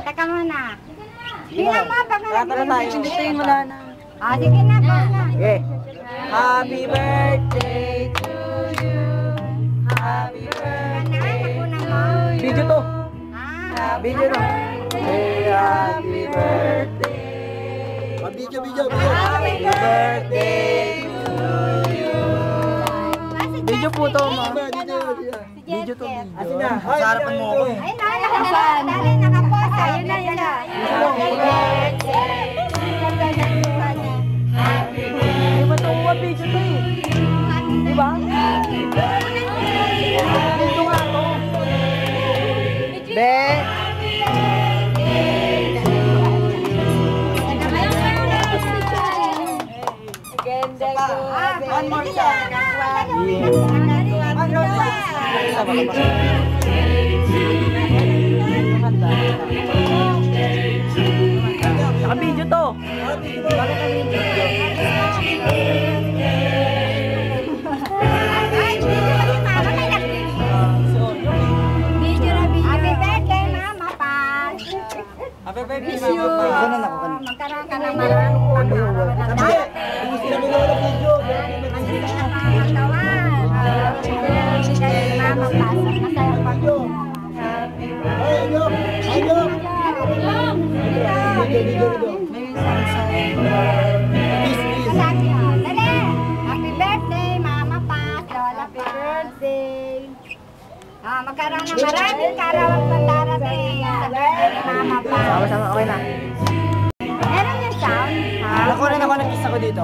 teka muna. Bilang mo, baka tayo. Hindi wala na. Sige na, baka. Okay. Happy birthday to you. Happy birthday to you. Video to. Video to. Happy birthday. Video. Happy birthday to you. Video po to, ma. Video to. Asin na. Sa harapan mo ako eh. Ayun na, nakapost. Ayun na. Happy birthday. Ay, matuwa video to eh. Diba? Dito nga ako. Ben! Ganda ko. One more song. Naka-video to. Happy birthday, Mama Pa. Magkaroon ka ng maraming pagkakas. Gusto namin na wala video. Happy birthday, Mama Pa, Lola Pa. Happy birthday. Magkaroon ng maraming karawang pandarating sa birthday, Mama Pa. Sama-sama, okay na. Meron yung sound? Ako rin ako nag-kiss ako dito.